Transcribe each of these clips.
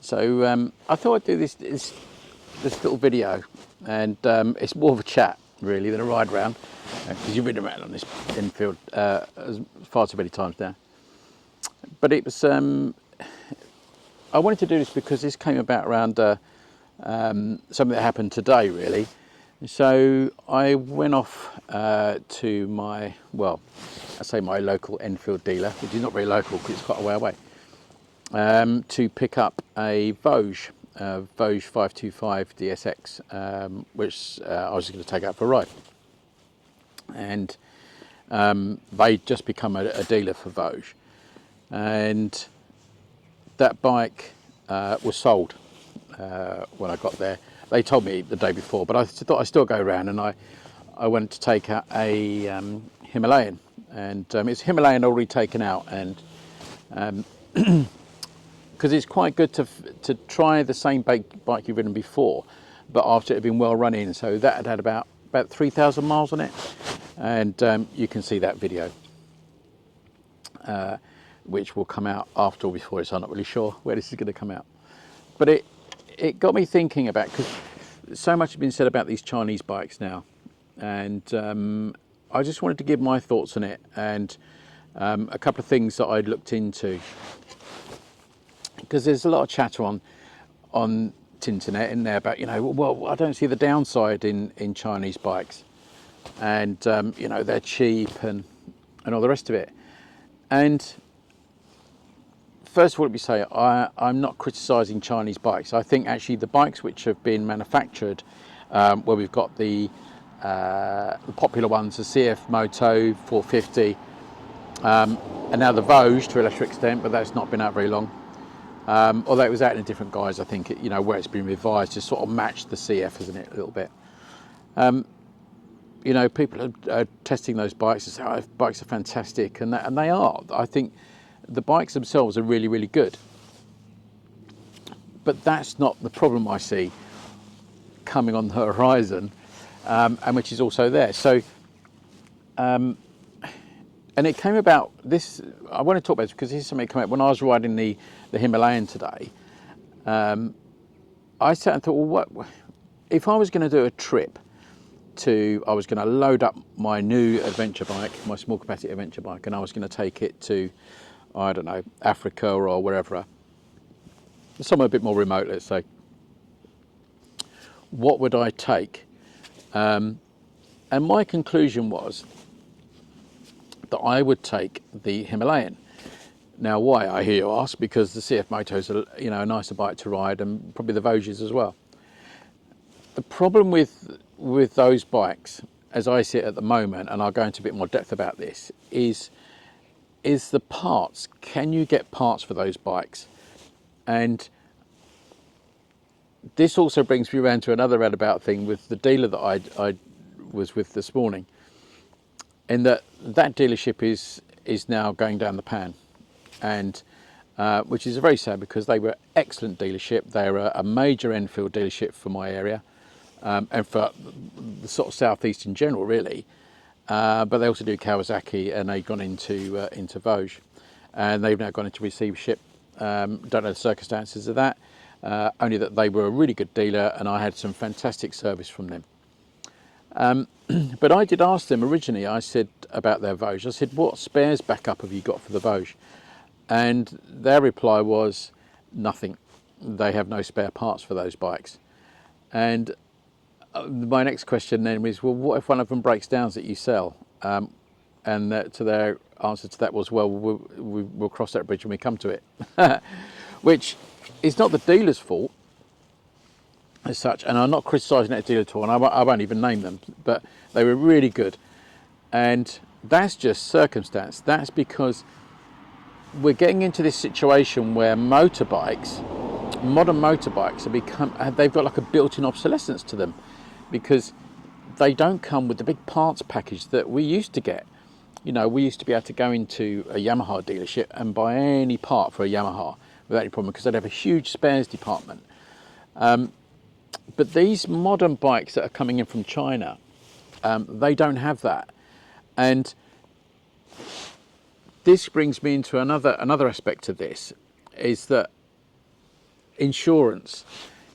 So I thought I'd do this little video, and it's more of a chat really than a ride round, because you've ridden around on this Enfield far too many times now. But it was I wanted to do this because this came about around something that happened today really. So I went off to my, well, I say my local Enfield dealer, which is not very local because it's quite a way away, to pick up a Vosges 525 DSX, which I was going to take out for a ride. And they'd just become a dealer for Vosges, and that bike was sold when I got there. They told me the day before, but I thought I'd still go around, and I went to take out a Himalayan, and it's Himalayan already taken out, and because it's quite good to try the same bike you've ridden before, but after it had been well running. So that had about 3,000 miles on it, and you can see that video, which will come out after or before it. So I'm not really sure where this is going to come out, but it got me thinking about, because so much has been said about these Chinese bikes now, and I just wanted to give my thoughts on it, and a couple of things that I'd looked into, because there's a lot of chatter on internet in there about, well, I don't see the downside in Chinese bikes, and they're cheap and all the rest of it. And first of all, let me say, I'm not criticising Chinese bikes. I think actually the bikes which have been manufactured, where we've got the popular ones, the CF Moto 450, and now the Vosges to a lesser extent, but that's not been out very long. Although it was out in a different guise, I think, where it's been revised to sort of match the CF, isn't it, a little bit. People are testing those bikes and say, oh, bikes are fantastic, and they are. I think the bikes themselves are really, really good. But that's not the problem I see coming on the horizon, and which is also there. So, and it came about, this, I want to talk about this because this is something that came out when I was riding the Himalayan today. I sat and thought, well, what if I was going to do a trip I was going to load up my new adventure bike, my small capacity adventure bike, and I was going to take it to, I don't know, Africa or wherever, somewhere a bit more remote, let's say. What would I take? And my conclusion was that I would take the Himalayan. Now, why, I hear you ask? Because the CF Moto is a nicer bike to ride, and probably the Vosges as well. The problem with those bikes, as I see it at the moment, and I'll go into a bit more depth about this, is the parts. Can you get parts for those bikes? And this also brings me around to another roundabout thing with the dealer that I was with this morning, in that dealership is now going down the pan, and which is very sad, because they were excellent dealership. They're a major Enfield dealership for my area, and for the sort of southeast in general, really. But they also do Kawasaki, and they've gone into Vosges, and they've now gone into receivership. Don't know the circumstances of that, only that they were a really good dealer, and I had some fantastic service from them. But I did ask them originally, I said about their Vosges, I said, what spares backup have you got for the Vosges? And their reply was nothing. They have no spare parts for those bikes. And my next question then was, well, what if one of them breaks down that you sell? And to their answer to that was, well, we'll cross that bridge when we come to it. Which is not the dealer's fault as such, and I'm not criticising that dealer at all, and I won't even name them, but they were really good. And that's just circumstance. That's because we're getting into this situation where motorbikes, modern motorbikes, they've got like a built-in obsolescence to them, because they don't come with the big parts package that we used to get. We used to be able to go into a Yamaha dealership and buy any part for a Yamaha without any problem, because they'd have a huge spares department. But these modern bikes that are coming in from China, they don't have that. And this brings me into another aspect of this, is that insurance.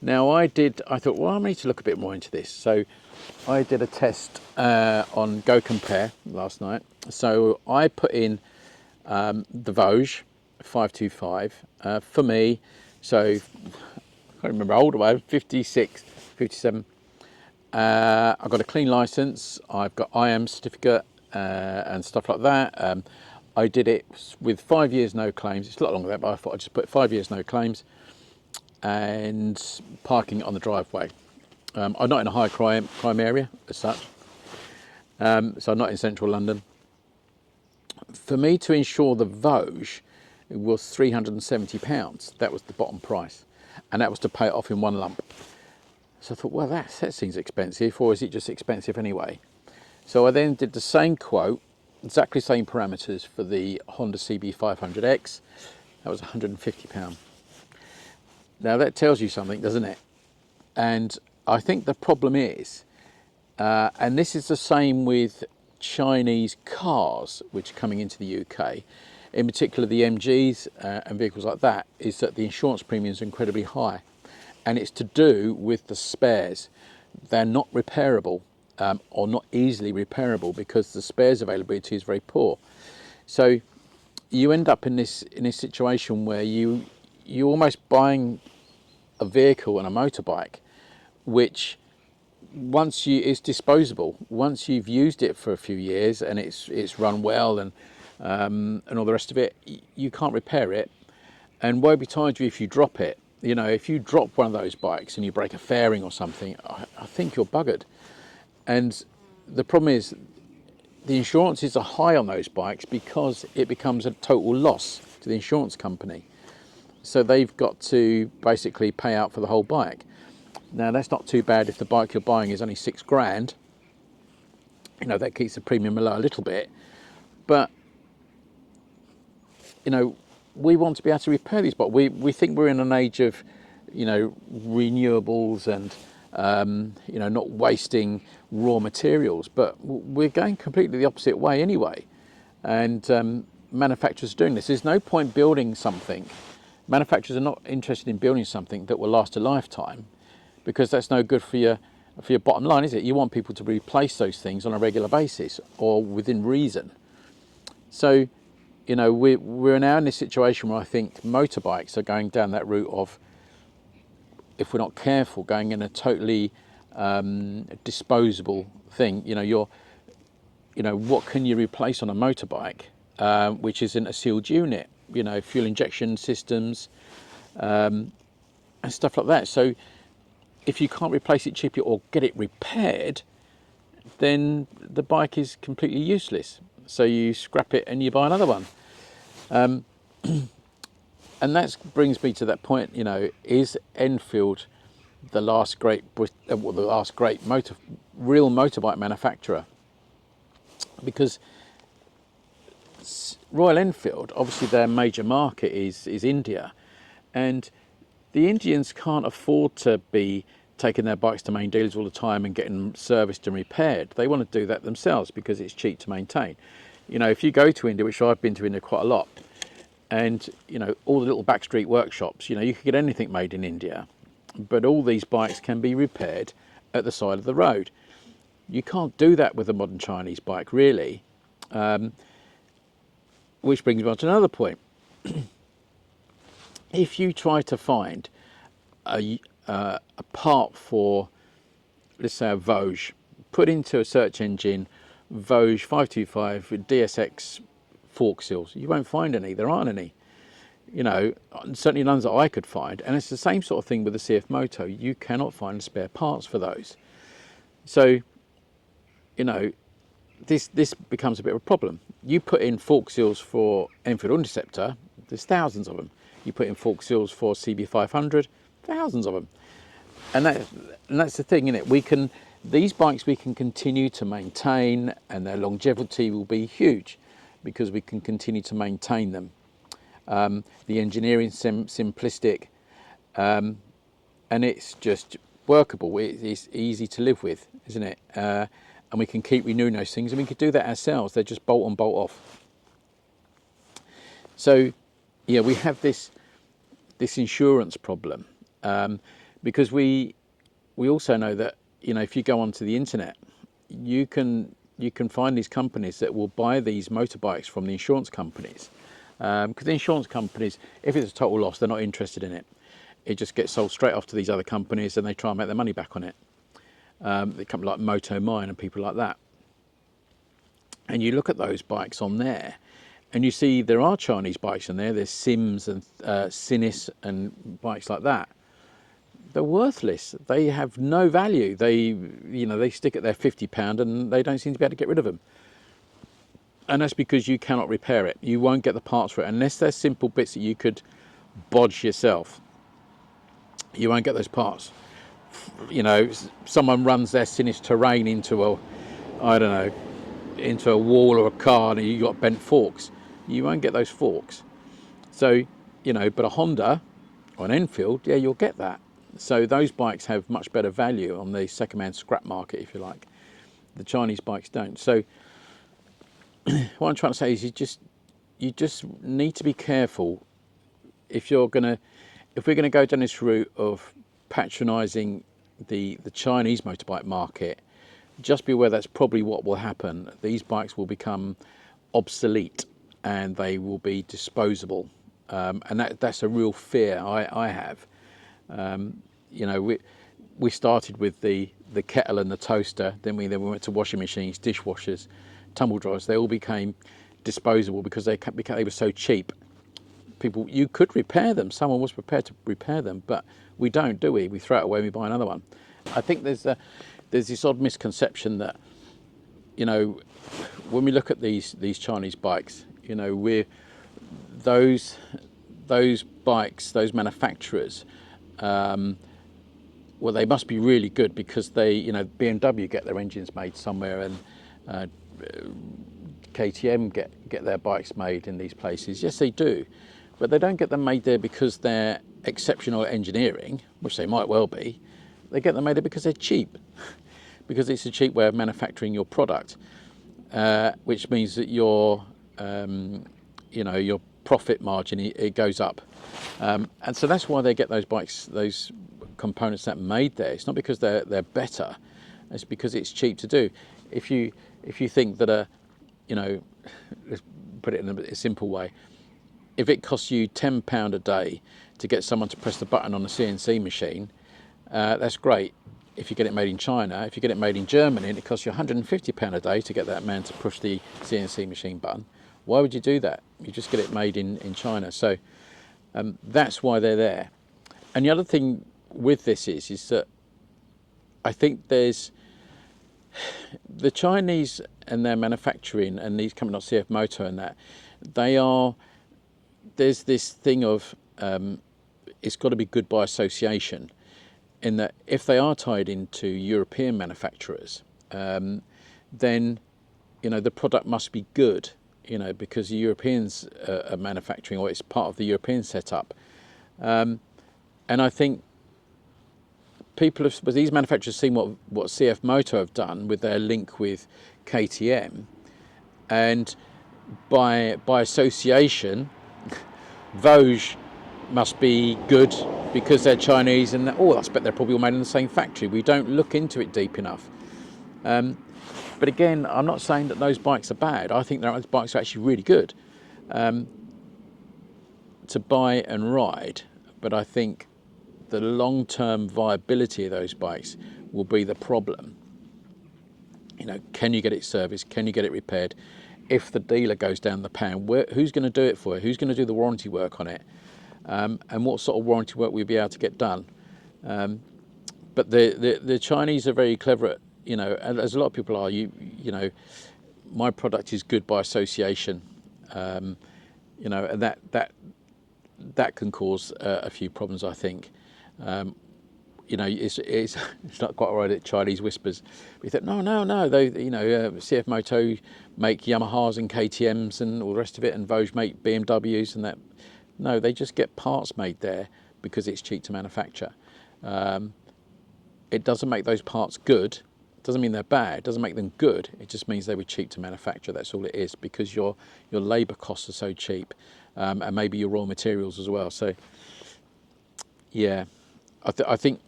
Now I thought, well, I need to look a bit more into this. So I did a test on Go Compare last night. So I put in the Vosges 525 for me. So I can't remember how old I was, 56, 57. I've got a clean license. I've got IM certificate and stuff like that. I did it with 5 years no claims. It's a lot longer than that, but I thought I'd just put 5 years no claims and parking it on the driveway. I'm not in a high crime area as such, so I'm not in central London. For me to insure the Vosges, it was £370. That was the bottom price, and that was to pay it off in one lump. So I thought, well, that seems expensive, or is it just expensive anyway? So I then did the same quote, exactly same parameters for the Honda CB500X. That was £150. Now that tells you something, doesn't it? And I think the problem is, and this is the same with Chinese cars which are coming into the UK, in particular the MGs and vehicles like that, is that the insurance premiums are incredibly high. And it's to do with the spares. They're not repairable or not easily repairable because the spares availability is very poor. So you end up in this situation where you're almost buying a vehicle and a motorbike which it's disposable. Once you've used it for a few years and it's run well and all the rest of it, you can't repair it, and woe betide you if you drop it. You know, if you drop one of those bikes and you break a fairing or something, I think you're buggered. And the problem is the insurances are high on those bikes because it becomes a total loss to the insurance company. So they've got to basically pay out for the whole bike. Now that's not too bad if the bike you're buying is only £6,000. You know, that keeps the premium low a little bit. But, you know, we want to be able to repair these bikes. We think we're in an age of, you know, renewables and, you know, not wasting raw materials. But we're going completely the opposite way anyway. And manufacturers are doing this. There's no point building something. Manufacturers are not interested in building something that will last a lifetime, because that's no good for your bottom line, is it? You want people to replace those things on a regular basis or within reason. So, you know, we're now in this situation where I think motorbikes are going down that route of, if we're not careful, going in a totally disposable thing. You know, what can you replace on a motorbike, which isn't a sealed unit? You know, fuel injection systems and stuff like that. So if you can't replace it cheaply or get it repaired, then the bike is completely useless. So you scrap it and you buy another one. And that brings me to that point, you know, is Enfield the last great real motorbike manufacturer? Because Royal Enfield, obviously their major market is India, and the Indians can't afford to be taking their bikes to main dealers all the time and getting them serviced and repaired. They want to do that themselves because it's cheap to maintain. You know, if you go to India, which I've been to India quite a lot, and, you know, all the little backstreet workshops, you know, you can get anything made in India, but all these bikes can be repaired at the side of the road. You can't do that with a modern Chinese bike, really. Which brings me on to another point. If you try to find a part for, let's say, a Vosges, put into a search engine Vosges 525 DSX fork seals, you won't find any. There aren't any. You know, certainly none that I could find. And it's the same sort of thing with the CF Moto. You cannot find spare parts for those. So, you know, this becomes a bit of a problem. You put in fork seals for Enfield Interceptor, there's thousands of them. You put in fork seals for CB500, thousands of them. And that's the thing, isn't it? These bikes we can continue to maintain, and their longevity will be huge because we can continue to maintain them. The engineering simplistic, and it's just workable. It's easy to live with, isn't it? And we can keep renewing those things, and we could do that ourselves. They're just bolt on, bolt off. So, yeah, we have this insurance problem, because we also know that, you know, if you go onto the internet, you can find these companies that will buy these motorbikes from the insurance companies, because the insurance companies, if it's a total loss, they're not interested in it. It just gets sold straight off to these other companies, and they try and make their money back on it. The company like Moto Mine and people like that. And you look at those bikes on there, and you see there are Chinese bikes in there. There's Sims and Sinis and bikes like that. They're worthless. They have no value. They stick at their £50 and they don't seem to be able to get rid of them. And that's because you cannot repair it. You won't get the parts for it unless they're simple bits that you could bodge yourself. You won't get those parts. You know, someone runs their Sinis terrain into a wall or a car, and you've got bent forks. You won't get those forks. So, but a Honda or an Enfield, yeah, you'll get that. So those bikes have much better value on the second-hand scrap market, if you like. The Chinese bikes don't. So what I'm trying to say is you just need to be careful if we're going to go down this route of patronising the Chinese motorbike market. Just be aware that's probably what will happen. These bikes will become obsolete and they will be disposable, and that's a real fear I have. We started with the kettle and the toaster, then we went to washing machines, dishwashers, tumble dryers. They all became disposable because they were so cheap. You could repair them. Someone was prepared to repair them, but we don't, do we? We throw it away and we buy another one. I think there's this odd misconception that, when we look at these Chinese bikes, those bikes, those manufacturers, they must be really good because BMW get their engines made somewhere, and KTM get their bikes made in these places. Yes, they do, but they don't get them made there because they're exceptional at engineering, which they might well be. They get them made there because they're cheap, because it's a cheap way of manufacturing your product, which means that your profit margin, it goes up, and so that's why they get those bikes, those components that are made there. It's not because they're better; it's because it's cheap to do. If you think that let's put it in a simple way, if it costs you £10 a day to get someone to press the button on a CNC machine, that's great. If you get it made in China, if you get it made in Germany, and it costs you £150 a day to get that man to push the CNC machine button, why would you do that? You just get it made in China. So that's why they're there. And the other thing with this is that I think there's the Chinese and their manufacturing, and these companies like CF Moto and that, there's this thing of it's got to be good by association, in that if they are tied into European manufacturers, then the product must be good, because the Europeans are manufacturing, or it's part of the European setup. And I think these manufacturers seen what CF Moto have done with their link with KTM, and by association, Vosges must be good because they're Chinese, and I bet they're probably all made in the same factory. We don't look into it deep enough. But again, I'm not saying that those bikes are bad. I think those bikes are actually really good to buy and ride. But I think the long-term viability of those bikes will be the problem. Can you get it serviced? Can you get it repaired? If the dealer goes down the pan, who's going to do it for you? Who's going to do the warranty work on it? And what sort of warranty work we'll be able to get done? But the Chinese are very clever at, as a lot of people are. My product is good by association. And that can cause a few problems, I think. It's not quite right at Chinese whispers. We thought, no. They, CF Moto make Yamahas and KTM's and all the rest of it, and Vosges make BMWs and that. No, they just get parts made there because it's cheap to manufacture. It doesn't make those parts good. It doesn't mean they're bad. It doesn't make them good. It just means they were cheap to manufacture. That's all it is, because your labour costs are so cheap, and maybe your raw materials as well. So, yeah. I think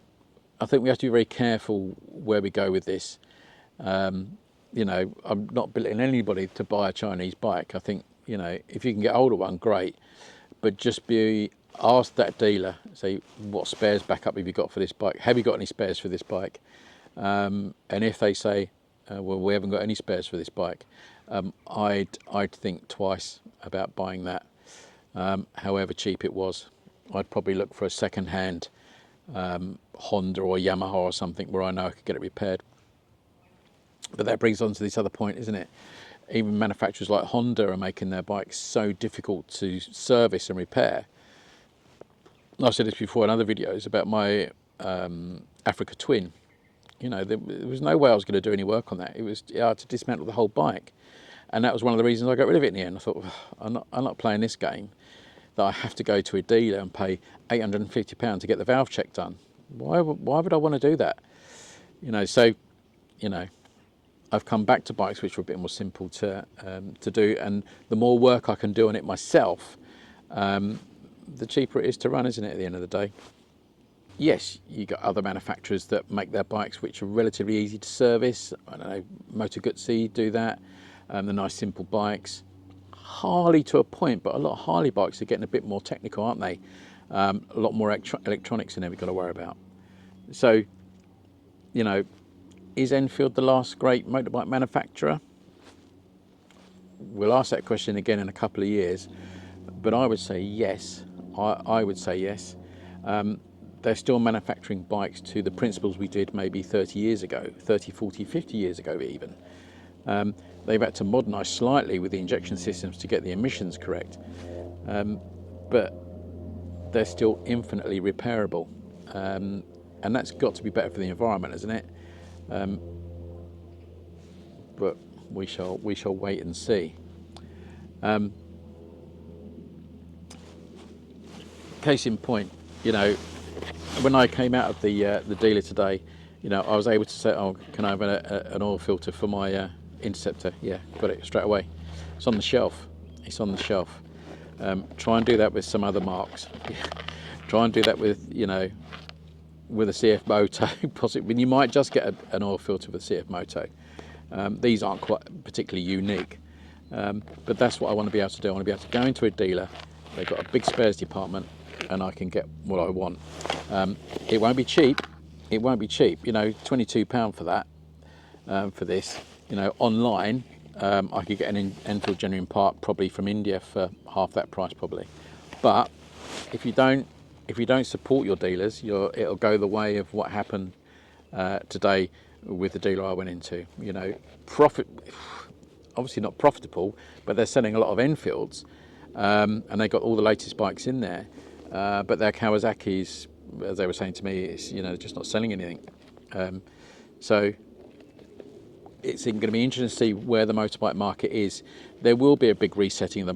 we have to be very careful where we go with this. You know, I'm not belittling anybody to buy a Chinese bike. I think, you know, if you can get hold of one, great. But just be ask that dealer, say, what spares backup have you got for this bike? Have you got any spares for this bike? And if they say, well, we haven't got any spares for this bike, I'd think twice about buying that, however cheap it was. I'd probably look for a second-hand Honda or Yamaha or something where I know I could get it repaired. But that brings on to this other point, isn't it? Even manufacturers like Honda are making their bikes so difficult to service and repair. I've said this before in other videos about my Africa Twin. You know, there was no way I was going to do any work on that. I had to dismantle the whole bike, and that was one of the reasons I got rid of it in the end. I thought, I'm not playing this game, that I have to go to a dealer and pay £850 to get the valve check done. Why would I want to do that? You know, so, you know, I've come back to bikes which are a bit more simple to do, and the more work I can do on it myself, the cheaper it is to run, isn't it, at the end of the day? Yes, you got other manufacturers that make their bikes which are relatively easy to service. I don't know, Moto Guzzi do that, the nice simple bikes. Harley to a point, but a lot of Harley bikes are getting a bit more technical, aren't they? A lot more electronics than we've got to worry about. So, you know, is Enfield the last great motorbike manufacturer? We'll ask that question again in a couple of years, but I would say yes. I would say yes. They're still manufacturing bikes to the principles we did maybe 30 years ago, 30, 40, 50 years ago even. They've had to modernise slightly with the injection systems to get the emissions correct, but they're still infinitely repairable, and that's got to be better for the environment, isn't it? But we shall wait and see. Case in point, you know, when I came out of the dealer today, you know, I was able to say, oh, can I have an oil filter for my Interceptor? Yeah, got it straight away. It's on the shelf. It's on the shelf. Try and do that with some other marks. Try and do that with, you know, with a CF Moto, possibly. You might just get an oil filter with a CF Moto. These aren't quite particularly unique, but that's what I want to be able to do. I want to be able to go into a dealer. They've got a big spares department, and I can get what I want. It won't be cheap. It won't be cheap. You know, £22 for that, for this. You know, online, I could get an Enfield genuine part probably from India for half that price probably. But if you don't support your dealers, it'll go the way of what happened today with the dealer I went into. You know, obviously not profitable, but they're selling a lot of Enfields, and they got all the latest bikes in there. But their Kawasaki's, as they were saying to me, it's, you know, just not selling anything. So it's going to be interesting to see where the motorbike market is. There will be a big resetting of the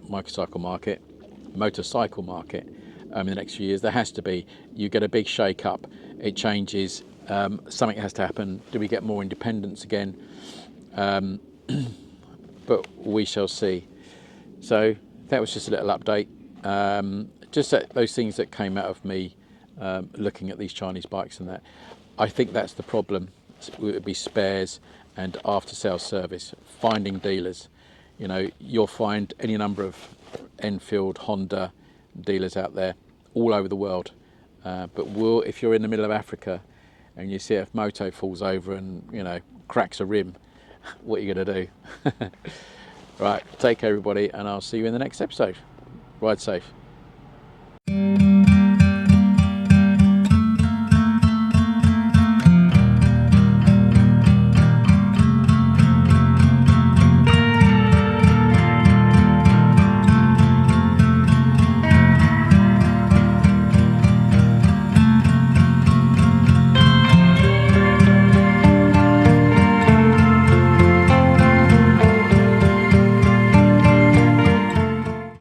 motorcycle market in the next few years. There has to be. You get a big shake up, it changes, something has to happen. Do we get more independence again? But we shall see. So that was just a little update. Just those things that came out of me looking at these Chinese bikes and that. I think that's the problem. It would be spares and after sales service, finding dealers. You know, you'll find any number of Enfield, Honda dealers out there all over the world. But if you're in the middle of Africa and your CF Moto falls over and, you know, cracks a rim, what are you going to do? Right, take care everybody, and I'll see you in the next episode. Ride safe.